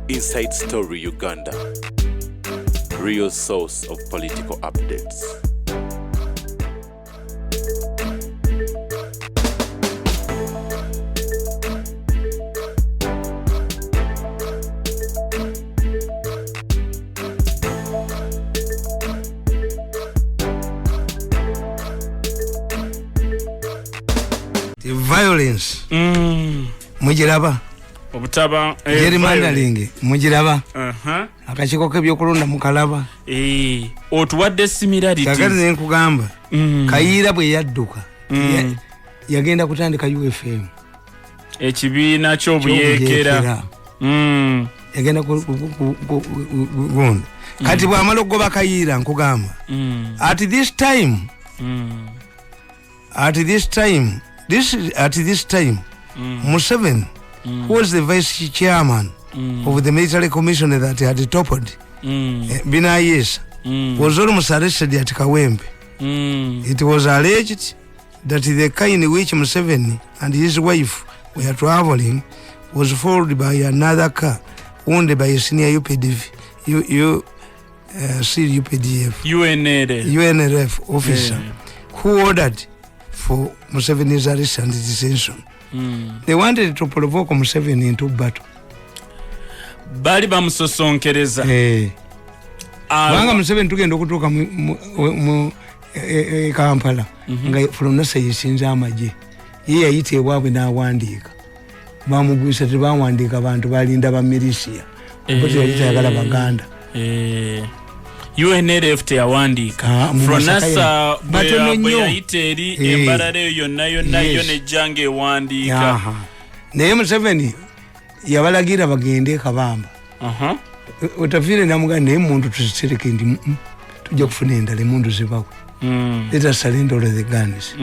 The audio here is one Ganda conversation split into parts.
Inside Story Uganda, real source of political updates. The violence. Mujiraba. Obutaba gerrymandering mujiraba. Akachiko kebyokulonda mukalaba. Otuwadde similarity. Kakati nkugamba. Kayira bwe yadduka. Yagenda kutandika UFM. Ekibiina ky'obuyekera. Yagenda kugonda. Kati bw'amala okugoba Kayira nkugamba. At this time. Museveni, who was the vice chairman of the military commission that had toppled Binayesa, was almost arrested at Kawempe. It was alleged that the car in which Museveni and his wife were traveling was followed by another car owned by a senior UNRF officer who ordered for Museveni's arrest and detention. They wanted to provoke Museveni into battle. Bali bamusosonkereza. Wanga Museveni tugenda okutuuka mu Kampala nga Fulonasa yesinza amaje. Ye yayite ewaabwe n'awandiika. Bamugwisa tebawandiika abantu balinda ba milisia. Obote yayite ayagala Baganda. UNRF teyawandika Fronasa bwe yayite eri embalale yonna nejjange ewandika. Naye Museveni yabalagira bagende Kabamba. Otafire namugamba naye muntu tusereke ndi tujja kufuna endala emundu zibawe. Let us surrender the guns.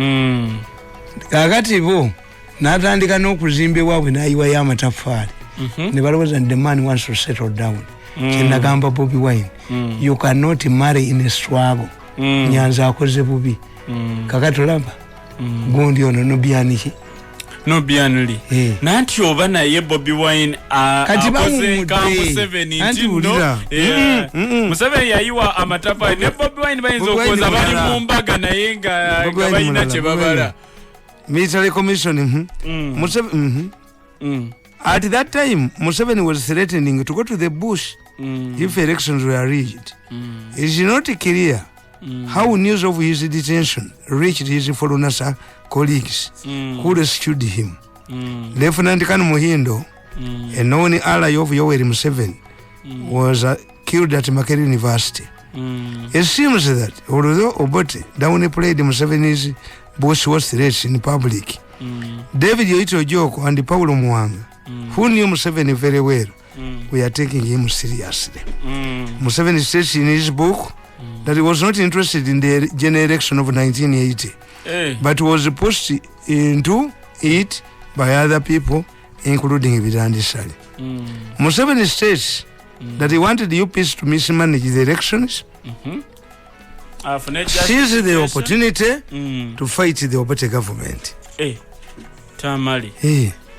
Kakati bo n'atandika n'okuzimba ewaabwe n'ayiwayo amataffaali. Ne balowooza the man wants to settle down. Kyenagamba Bobi Wine. You cannot marry in a struggle. Nyanza akoze bubi. Kakati olaba. Gundi ono no byaniki. No byanuli. Nanti oba naye Bobi Wine akoze ka Museveni ntindo. Museveni yayiwa amatafa ne Bobi Wine bayinza okoza bali mu mbaga naye nga bayina kye babala. Military commission. Museveni. At that time, Museveni was threatening to go to the bush if elections were rigged. It is not clear how news of his detention reached his Folonasa colleagues who rescued him. Lieutenant Kan Muhindo, a known ally of Yoweri Museveni, was killed at Makerere University. It seems that although Obote downplayed Museveni's bush threats in public, David Yoito Ojoko and Paulo Mwanga, who knew Museveni very well, we are taking him seriously. Museveni states in his book that he was not interested in the general election of 1980, but was pushed into it by other people, including Vidandi Sali. Museveni states that he wanted the UPs to mismanage the elections, seize the opportunity to fight the Obote government. Tamale.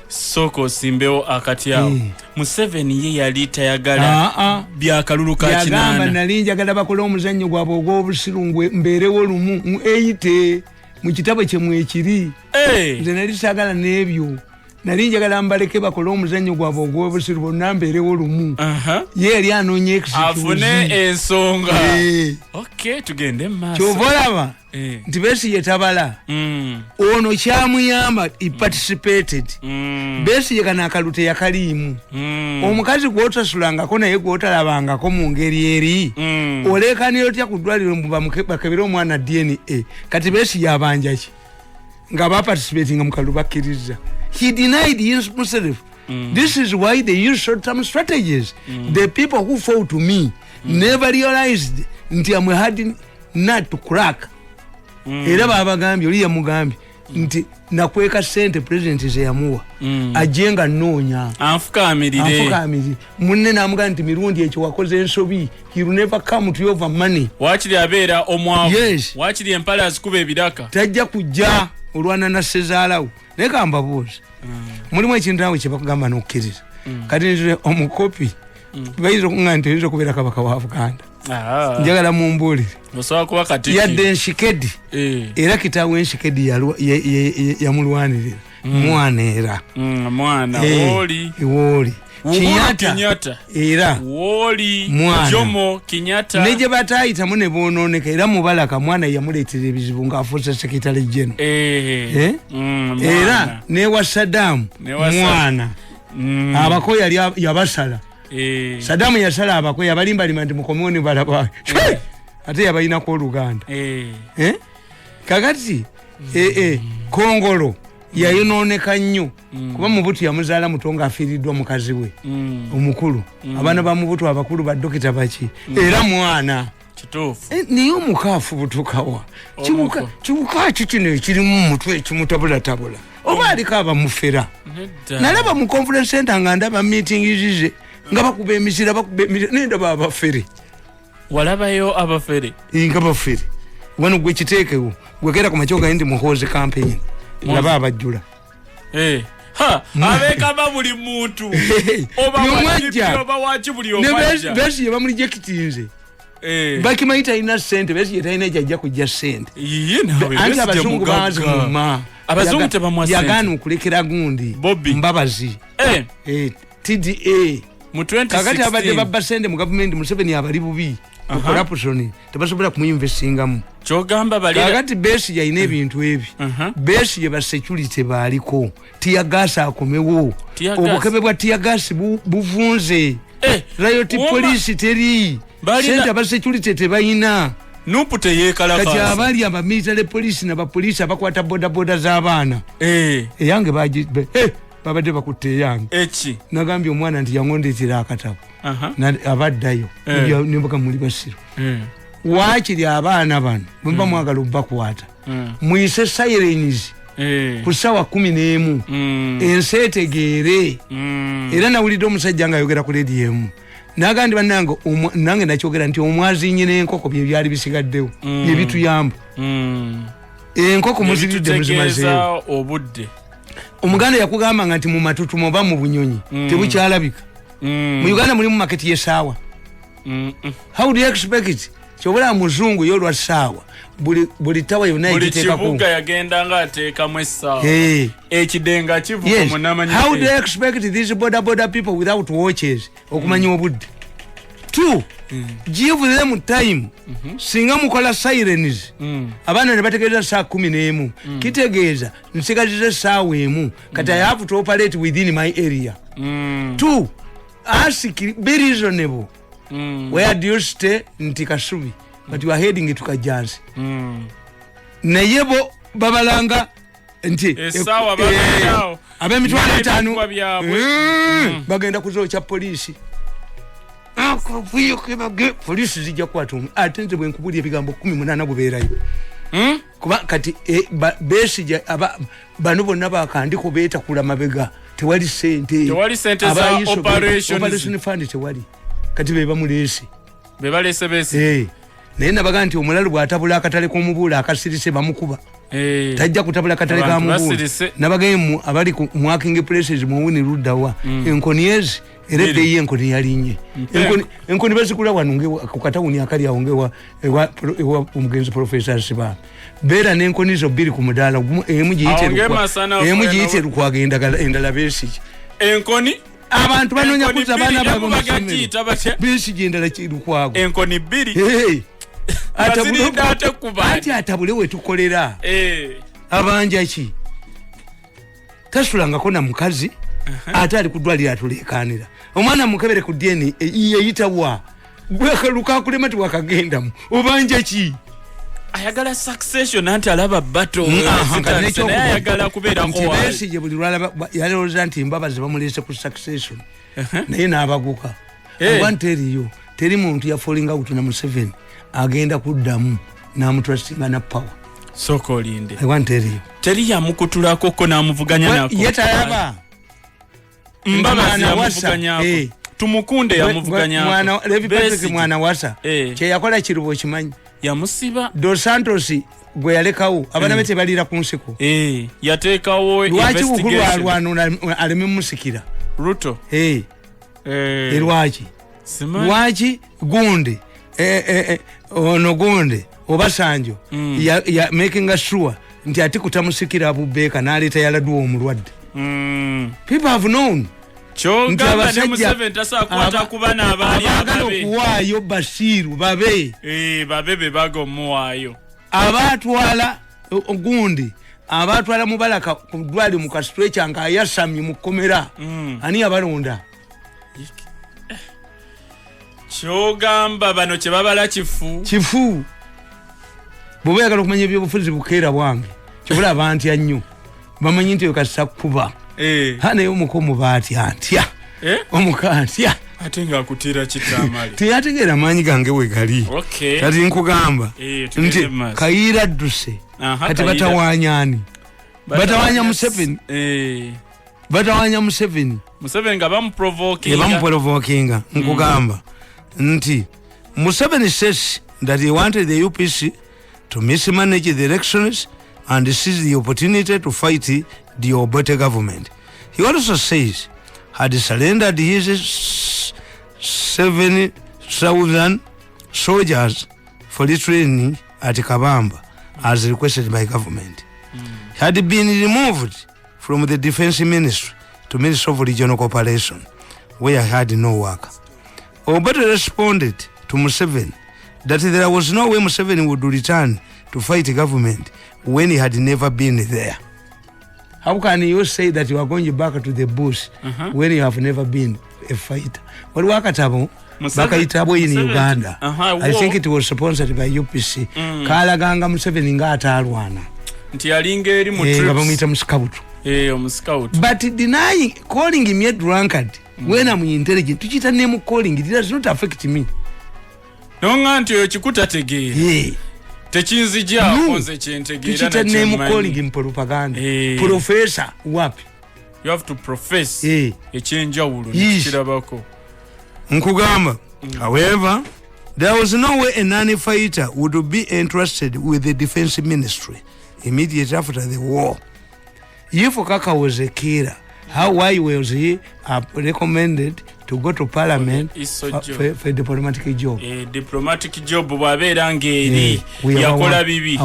Soko simbewo akatiao. Museveni ye yali tayagala bya kalulu ka kinana. Yagamba nalinja gala bakola omuzannyo gwabwe ogw'obusirungwe mbeerewo lumu eyite mu kitabo kye mwekiri. Nze nali sagala n'ebyo. Nalinja gala mbaleke bakola omuzannyo gwabwe ogw'obusiru bonna mbeerewo lumu. Ye yali anoonya excuse. Afune ensonga. Okay, tugende maaso. Kyovolaba. Nti Besigye tabala. Ono kyamuyamba he participated. Besigye kana akalute yakaliimu. Omukazi gwotasulangako naye gwotalabangako mu ngeri eri. Olekanira otya ku ddwaliro bakebera omwana DNA. Kati Besigye abanja ki? Nga baparticipating mu kalulu bakkiriza. He denied himself. This is why they use short-term strategies. The people who fought to me never realized nti I'm hard not to crack. Era babagambye oli yamugambye nti nakweka sente president ze yamuwa ajenga noonya anfukamirire munne namugamba nti Mirundi ekyo wakoze ensobi he will never come to over money wakiri abeera omwavu wakiri empala azikuba ebiraka tajja kujja olwana na Sezaalawo nekamba bozi mulimu ekintu awo kye bakugamba n'okkiriza kati nzire omukopi bayinza okungana nti oyinza okubeera kabaka wa Buganda. Njagala mumbulire yadde Enshikedi era kitaawe Enshikedi yamulwanirira mwana era Woli Kinyata era Jomo Kinyata neje batayitamu ne boononeka era Mubaraka mwana yamuleetera ebizibu ng'afuuse sekitale jeno era ne wa Saddam mwana abako yali yabasala Saddam yasala abako yabalimbalima nti mukomoni balaba ate yabayinako Oluganda kakati Kongolo yayononeka nnyo kuba Mubutu yamuzaala muto ng'afiiriddwa mukazi we omukulu abaana ba Mubutu abakulu ba dokita baki era mwana niyo omukaafu butukawa kibuka kino ekirimu mutwe ekimutabulattabula oba aliko abamufera nalaba mu conference center nga ndaba meeting zize nga bakuba emisira nendaba abafere walabayo abafere nga bafere wano gwe kiteekewo gwekera ku makyo gaindi muhoze campaign ndaba abajjula abeka buli muntu oba wachi buli omajja besi yebamuli jekitinze bakimaita ina sente besi yetaina ejja kujja sente anti abazungu bazi muma abazungu tebamwa sente yagana okulekera gundi Mbabazi TDA mu 2016 kakati abadde babba sente mu government Museveni abali bubi corruption tebasobola kumuinvestingamu kyogamba bali kakati besi yaina ebintu ebi besi yeba security baliko tiyagasa akomewo obukebe bwa tiyagasi buvunze riot police teri sente aba security tebayina nupu teyekalaka kati abali aba military police na ba police abakwata boda z'abaana eyange baji babadde bakutte yange nagambye omwana nti yangondeetera akatabo abaddayo nembuga muli basiro waakiri abaana bano bwemba mwagala obbakwata muyise sirens ku ssaawa 11 ensi etegeere era nawulidde omusajja nga ayogera ku radio emu nagandi bannange nange nakyogera nti omwazinyi n'enkoko bye byali bisigaddewo bye bituyamba enkoko muziridde muzimazeewo obudde omuganda yakugamba nga nti mu matutumo oba mu bunyonyi tebukyalabika mu Uganda mulimu maketi y'essaawa how do you expect it kyobula muzungu yolwa ssaawa buli tawa yonna egiteekako buli kibuga yagenda nga ateekamu essaawa ekidenga kivuga munamanyi how do you expect these border people without watches okumanya obudde two give them time singa mukola sirens abaana ne bategeeza saa 11 kitegeeza nsigazize essaawa emu kati I have to operate within my area two ask be reasonable where do you stay nti Kasubi but you are heading to Kajansi naye bo babalanga nti essaawa bagenda abemitwalo 5 bagenda kuzookya polisi polisi zijja kukwata ate nze bwenkubulya ebigambo 18 gubeerayo kuba kati Besigye bano bonna bakandiko beetakula mabega tewali sente za operation fund tewali kati bebamuleese besi naye nabaga nti omulalu bw'atabula akatale k'omubuula akasirise bamukuba tajja kutabula akatale ka mubuula nabagemu abali ku mwaking places muwuni luddawa enkoniezi era eddeyi enkoni yalinye enkoni bazikula wano ku katawuni akali awo ngewa omugenzi Professor Siba beera n'enkoni zo bbiri ku mudaala emu giyite lukwagenda endala Besigye enkoni abantu banoonya kuzza baana baabwe Besigye endala lukwago enkoni bbiri ati atabule wetukolera abanja ki tasulangako na mukazi ate ali kudwalira atulekanira omwana mukebere ku DNA yeyitawa lukakulema tiwakagendamu obanja ki ayagala succession anti alaba battle ayagala kubeerako Besigye buli lwalaba yalowooza nti Mbabazi bamuleese ku succession naye n'abaguka wanteriyo teri muntu yafolinga out na Museveni agenda kuddamu n'amutrustinga na power soko olinde wanteriyo teri yamukutulako ko n'amuvuganya nako yetayaba Mbabazi yamuvuganyako tumukunde yamuvuganyako mwana wasa kye yakola kirubo kimanyi yamusiba Dos Santos gwe yalekawo abaana be tebalira ku nsiko yateekawo lwaki bukulu alwana aleme musikira Ruto lwaki Lwaki gundi ono gundi Obasanjo ya making sure nti ati kutamusikira Abubeka n'aleeta yaladwa omulwadde. People have known. Chogamba ne Museveni tasakwata kubana abali ababe. Okuwaayo Bashiru babe. Babe bebago muwaayo. Abatwala gundi abatwala Mubaraka ku ddwali mu kastretcher nga yasamye mu komera. Ani abalonda? Chogamba bano kye babala kifu. Bw'oyagala okumanya ebyobufuzi bukeera bwange kibula abantu annyo bamanyi nti okasa kuba hane omukomo baati antya omukantya ate nga akutira kitamali teyategeera maanyi gange we gali kati nkugamba nti Kayiira adduse kati batawaanyani batawanya Museveni nga bamuprovokinga nkugamba nti Museveni says that he wanted the UPC to mismanage the elections and seize the opportunity to fight the Obote government. He also says had surrendered his 7,000 soldiers for the training at Kabamba as requested by government. He had been removed from the defense ministry to Ministry of Regional Cooperation, where he had no work. Obote responded to Museveni that there was no way Museveni would return to fight the government when he had never been there. How can you say that you are going back to the bush when you have never been a fighter? What wakatabo Bakaitabo in Uganda. I think it was sponsored by UPC. Kalaganga Museveni nga atalwana. Nti alinga eri mu trips. But denying calling him a drunkard when I'm intelligent, tuchita name calling it does not affect me. Nonga nti okikuta tegeera. Techinzija konze chentegeera na name calling him propaganda. Professor wapi? You have to profess echenjawulo kirabako. Nkugamba. However, there was no way a nanny fighter would be entrusted with the defense ministry immediately after the war. If Kaka was a killer, why was he recommended to go to parliament for a diplomatic job? Diplomatic job bwabera ngeri yakola bibi.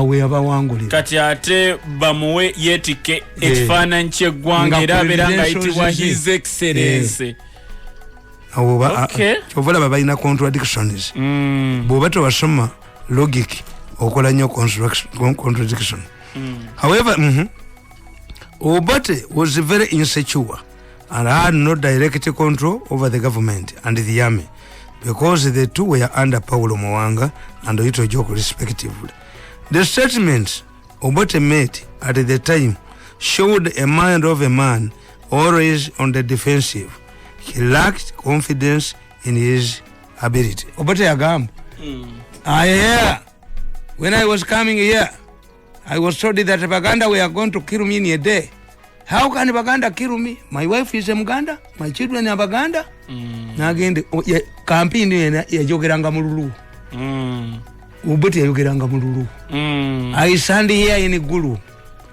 Kati ate bamuwe yetike ekifaananyi ky'eggwanga era abeera nga ayitibwa His Excellency. Chovola babalina contradictions. Bw'oba tewasoma logic okola nnyo contradiction. However, Obote was very insecure and had no direct control over the government and the army because the two were under Paulo Mwanga and Oito Joko respectively. The statements Obote made at the time showed a mind of a man always on the defensive. He lacked confidence in his ability. Obote agam. When I was coming here, I was told that Baganda were going to kill me in a day. How can Baganda kill me? My wife is a Muganda, my children are Baganda. Nagende campaign ya jogeranga mululu. Obote yogeranga mululu. I stand here in Gulu.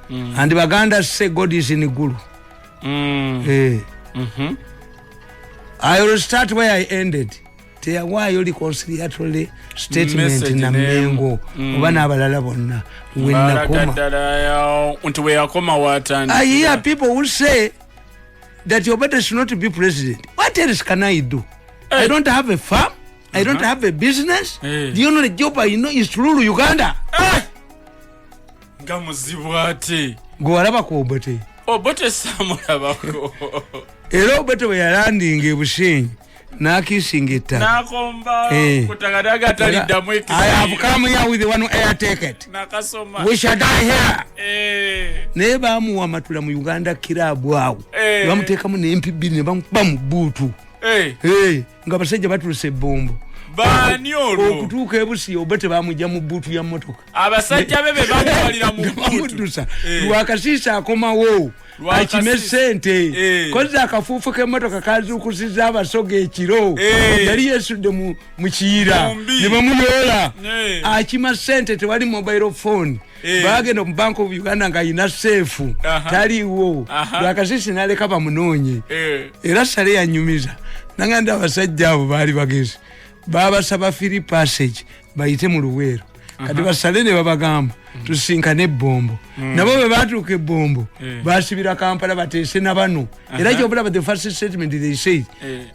And Baganda say God is in Gulu. I will start where I ended. There were your reconciliatory statement in Amengo. Obana abalala bonna. I hear people will say that Obote should not be president. What else can I do? I don't have a farm. I don't have a business. Do you know the job I know is to rule Uganda? Gamuzibwate. Gwaraba ko Obote. Obote samulabako. Era Obote we landing ebushenyi. Nakisingita. Nakomba kutagadaga talidamu ekisa. I have come here with one air ticket. Nakasoma. We shall die here. Neba amuwa matula mu Uganda kirabu awo. Bamutekamu ne MPB ne bamu butu. Nga basajja batuluse bombo. Bani olwo. Okutuuka ebusi Obote bamujja mu butu ya motoka. Abasajja bebe bamuwalira mu butu. Lwakasisa akomawo. Akime sente koza akafuufu k'emmotoka kazuukusiza abasoga ekiro yali yesudde mu kiyira ne bamuyola akima sente tewali mobile phone bagenda mu Bank of Uganda nga ayina seefu taliwo lwakasisi n'aleka bamunoonye era sale yanyumiza nanganda abasajja abo baali bagezi babasaba free passage bayite mu Luweero kati basale ne babagamba tusinkane Bombo nabo bwe batuuka Bombo basibira Kampala bateese na bano era kyobulaba the first statement they said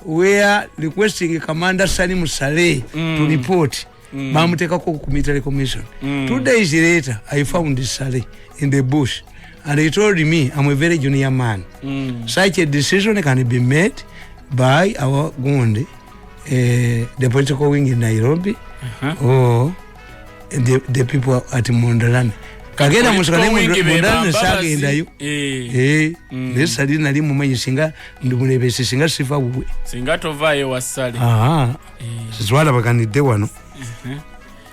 we are requesting Commander Salim Saleh to report bamutekako ku military commission 2 days later I found Saleh in the bush and he told me I'm a very junior man such a decision can be made by our Gundi the political wing in Nairobi or the people at Mondalani kagenda musikane Mondalani sagenda yo nesali nali mumanyi singa ndumulebese singa sifa wuwe singa tovaye wasale sizwala bakanidde wano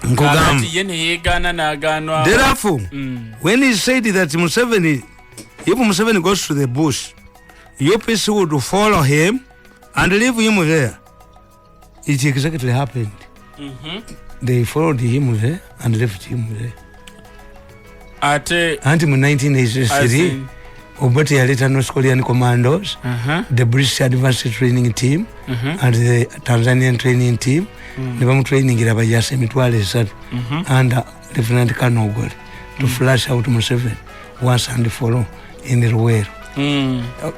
nkogamba yene yegana naganwa therefore when he said that Museveni if Museveni goes to the bush your people would follow him and leave him there it exactly happened they followed him there and left him there until 1983 Obote yaleta North Korean commandos the British advanced training team and the Tanzanian training team ne bamu training ira bayase mitwale esatu under Lieutenant Colonel Ogoli to flash out Museveni once and for all in the Luweero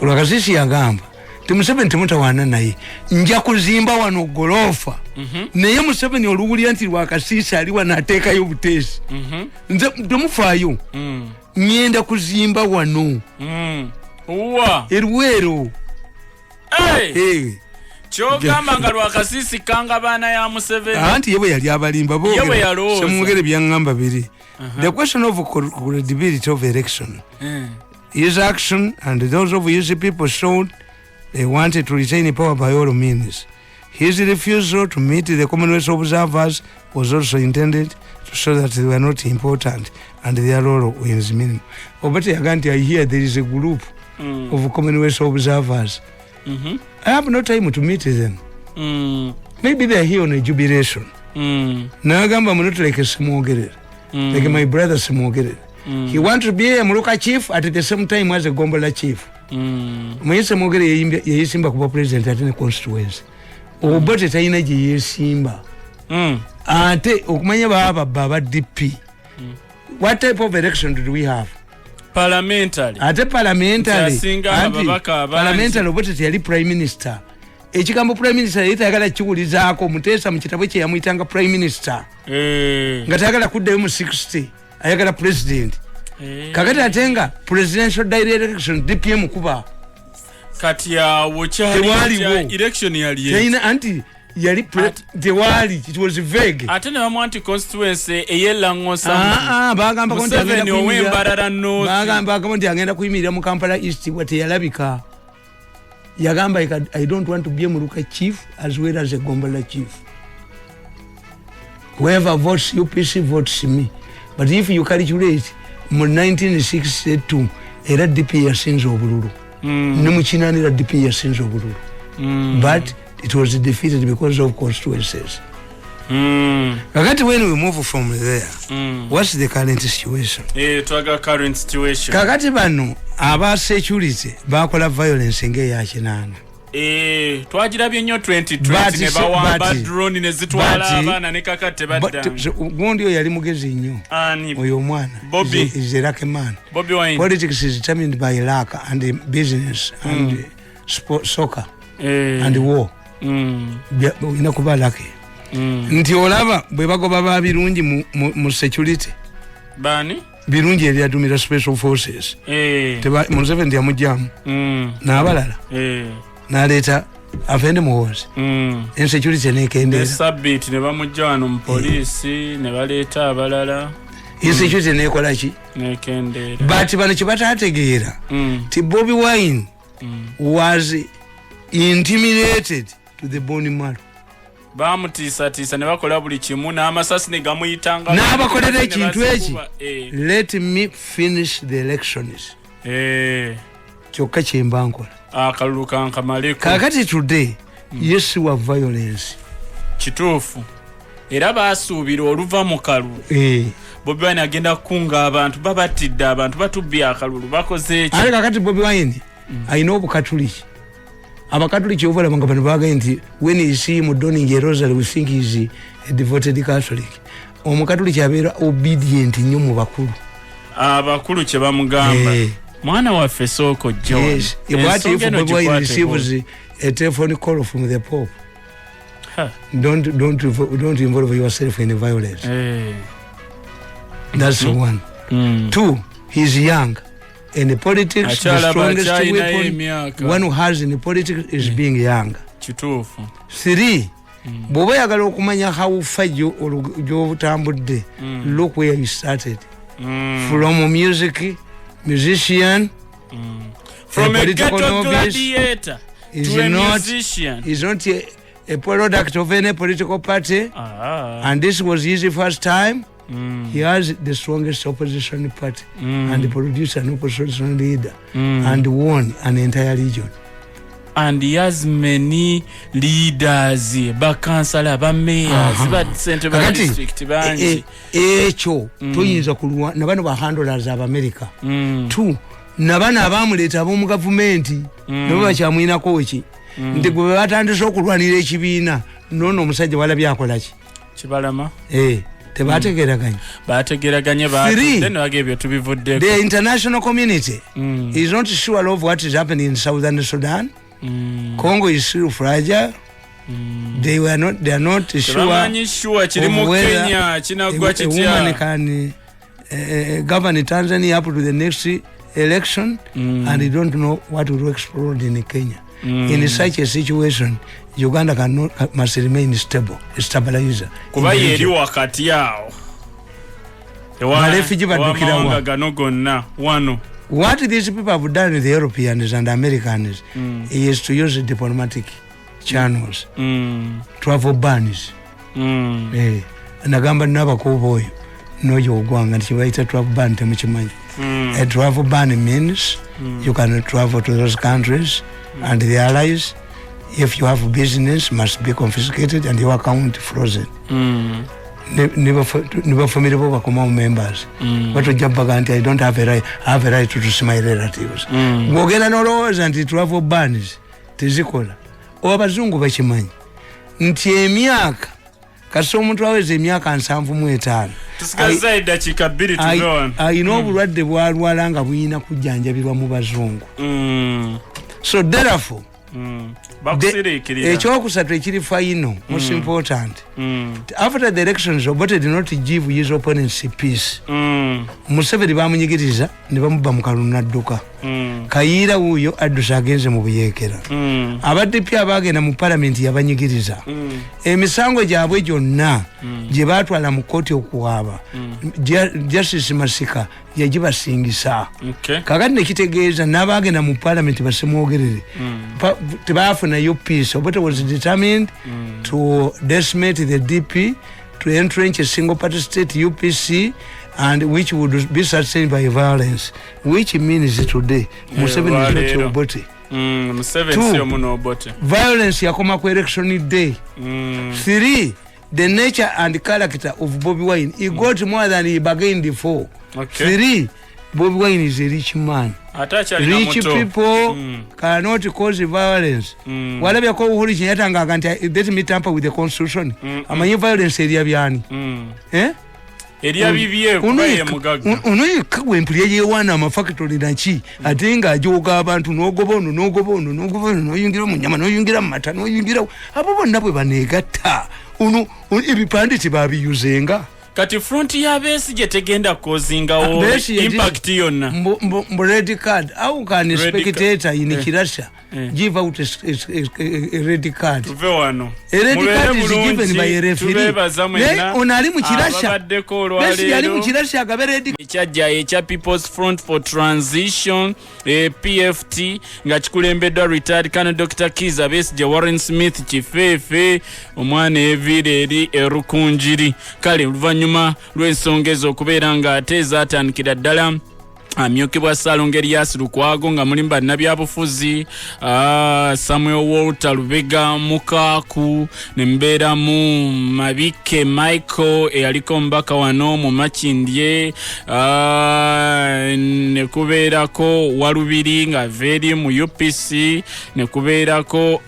Lwakasisi yagamba Museveni temutawana naye nja kuzimba wano gorofa naye Museveni oluwulira nti Lwakasisi ali wanateekayo buteesi nze temufaayo ngenda kuzimba wano uwa Luweero kyogamba nga Lwakasisi kanga baana ya Museveni anti yebwe yali abalimba bo semwogere byangamba biri the question of credibility of election his action and those of his people showed they wanted to retain power by all means. His refusal to meet the Commonwealth observers was also intended to show that they were not important and their role was minimal. But I hear there is a group of Commonwealth observers. I have no time to meet them. Maybe they are here on a jubilation. Nagamba not like a smoker, like my brother smoker. He wants to be a Muluka chief at the same time as a Gombola chief. Mwese mwogere yesimba kuba president atene constituency obote taina je yesimba ate okumanya baba DP what type of election do we have parliamentary ate parliamentary parliamentary obote yali prime minister ekigambo prime minister yitagala kiwulizaako mutesa mu kitabo kye yamuyitanga prime minister ngatagala kuddayo mu 60 ayagala president kakati atenga presidential direct election DPM kuba kati ya wochali election yali yina anti yali tewali it was vague atene bamu anti constituency eyella ngosa bagamba konti agenda kuimbarara no bagamba konti agenda kuimirira mu Kampala East wate yalabika yagamba I don't want to be a Muluka chief as well as a Gombola chief whoever votes UPC votes me but if you calculate mu 1962 era DP yasinze obululu ne mukinanira DP yasinze obululu but it was defeated because of constituencies kakati when we move from there what's the current situation twaga current situation kakati bano aba security bakola violence ngeya kinana twagirabye nnyo 2020 ne bawamba drone ne zitwala abana ne kakate badda gundi oyo yali mugezi nnyo oyo omwana Bobby is a lucky man. Bobby Wine. Politics is determined by luck and business and soccer and war inakuba lucky nti olaba bwe bagoba ba birungi mu security bani birungi ebyadumira special forces Museveni yamujjamu n'abalala naleta afende muhozi insecurity nekendera sabit ne bamujja wano mu police ne baleta abalala insecurity nekola ki nekendera but bano kibatategeera ti Bobby Wine was intimidated to the bone marrow bamutiisa ne bakola buli kimu n'amasasi ne gamuyitanga n'abakolera ekintu eki let me finish the elections kyokka kyembankola akalulu kankamaleko kakati today yes wa violence kituufu era baasuubira oluva mu kalulu Bobby Wine agenda kunga abantu babatidde abantu batubbi akalulu bakoze eki ale kakati Bobby Wine ayina obukatuliki abakatoliki ovala banga bano baga nti when you see him donning a rosary we think he is a devoted Catholic. Omukatoliki abeera obedient nnyo mu bakulu. Abakulu kye bamugamba. Mwana waffe soko John. Yes. What if Bobi Wine receives a telephone call from the Pope? Don't involve yourself in violence. That's one. Two, he's young. In the politics, the strongest weapon one who has in the politics is being young. Three, Bobi yagala okumanya how far gy'otambudde. Look where he started. From music, musician, from a ghetto gladiator to a musician. He's not a product of any political party. And this was his first time. He has the strongest opposition party and produced an opposition leader and won an entire region. And he has many leaders, bakansala, mayors, central district. Echo, tuyinza kulwa nabano ba handlers of America. Two, nabana abamuleta abomu government nabo bakyamwina kochi. Nti gwe batandise okulwanira ekibiina nono omusajja wala byakolaki. Kibalama. Tebategeraganya. Bategeraganya then wagebyo tubivuddeko. The international community is not sure of what is happening in Southern Sudan. Congo is still fragile. They are not sure of whether a woman can govern Tanzania up to the next election, and they don't know what will explode in Kenya. In such a situation, Uganda must remain stable, a stabilizer. Kuba yeri wakati yao. Refugee badukira wano. What these people have done with the Europeans and Americans is to use diplomatic channels, travel bans. Nagamba n'abakuba oyo n'oyo ogwanga nti baita travel ban temukimanyi. A travel ban means you can travel to those countries and the allies. If you have business, must be confiscated and your account frozen. Never familiar with common members. But I don't have a right. I have a right to see my relatives. Gogena no laws and travel bans. Tizikola. Obazungu bakimanyi. Nti emyaka kaso omuntu aweze emyaka 75. Tusigaza edakika 2 tuzoona. Ayina obulwadde bwalwala nga buyina kujjanjabirwa mu bazungu. So therefore ekyokusatu ekiri final, most important. After the elections, Obote did not give his opponents peace. Museveni bamunyigiriza ne bamuba mu kalulu n'adduka. Kayiira wuyo addusa agenze mu buyeekera. Abadde pya bagenda mu parliament yabanyigiriza. Emisango gyabwe gyonna gye baatwala mu kkooti okuwaaba. Justice Masika yagibasingisa. Kakati ne kitegeeza n'abagenda mu parliament basemwogerere. Tebafuna yo peace. Obote was determined to decimate the DP, to entrench a single party state UPC, and which would be sustained by violence, which means today Museveni is not Obote. Two, violence yakoma ku election day. Three, the nature and character of Bobi Wine. He got more than he bargained for. Three, Bobi Wine is a rich man. Rich people cannot cause violence. Whatever call Uhuru Kenyatta ngaganta let me tamper with the constitution. Amanyi violence eri abyani. Eri abibye kubaye mugaga. Unoye kagwe empulye yewana amafactory nachi atenga ajoga abantu nogobono noyungira mu nyama noyungira mu mata noyungira abo bonna bwe banegatta. Ebipanditi babiyuzenga. Kati front ya Besigye tegenda kozingawo impact yonna. Red card. How can a spectator in Kirasha give out a red card? Tuvewano. A red card is given by a referee. Onali mu Kirasha. Besigye ali mu Kirasha agabe red. Ekyajja ekya People's Front for Transition PFT nga kikulembeddwa retired Colonel Dr. Kiza Besigye, Warren Smith Kifeefe, omwana evire eri erukunjiri. Kale luvanyuma lw'ensonga ezo okubeera nga ate zaatandikira ddala amyukibwa Salongerias Lukwago nga mulimu bannabyabufuzi Samuel Walter Lubega Mukaku ne mbeeramu Mabike Michael eyaliko mbaka wano mu Makindye ne kubeerako Walubiri nga veri mu UPC ne kubeerako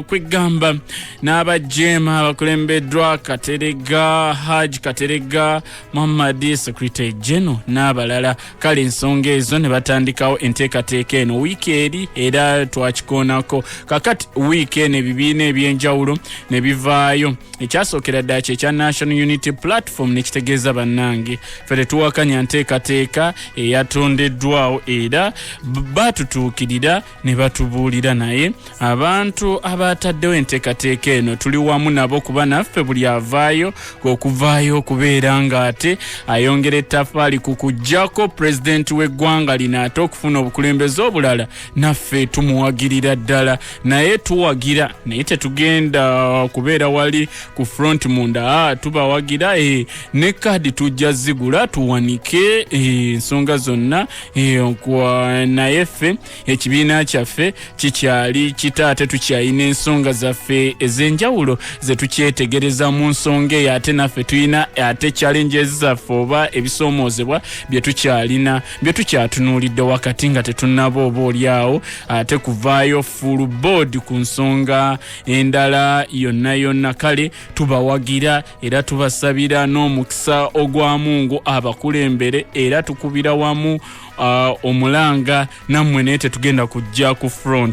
kwegamba n'abajema abakulembeddwa Katerega Haj Katerega Muhammad Secretary General n'abalala kale ensonga ezo ne batandikawo enteekateeka eno wiiki eri era twakikoonako kakati wiiki eno ebibiina ebyenjawulo ne bivaayo ekyasookera ddala kyekya National Unity Platform ne kitegeeza bannange ffe tetuwakanya nteekateeka eyatondeddwawo era batutuukirira ne batubuulira naye abantu abataddewo enteekateeka eno tuli wamu nabo kuba naffe buli avaayo okuvaayo okubeera ng'ate ayongera ettaffaali ku kuggyako pulezidenti w'eggwanga lino ate okufuna obukulembeze obulala naffe tumuwagirira ddala naye tuwagira naye tetugenda kubeera wali ku front munda tubawagira ne kaadi tujja zigula tuwanike ensonga zonna naye ffe ekibiina kyaffe kikyali kitaate tukyalina ensonga zaffe ez'enjawulo ze tukyetegereza mu nsonga eyo ate naffe tulina ate challenges zaffe oba ebisoomoozebwa bye tukyalina bye tukyatunuulidde wakati nga tetunnaba obaolyawo ate kuvaayo full board ku nsonga endala yonna kale tubawagira era tubasabira n'omukisa ogwa Mungu abakulembere era tukubira wamu omulanga nammwe naye tetugenda kujja ku front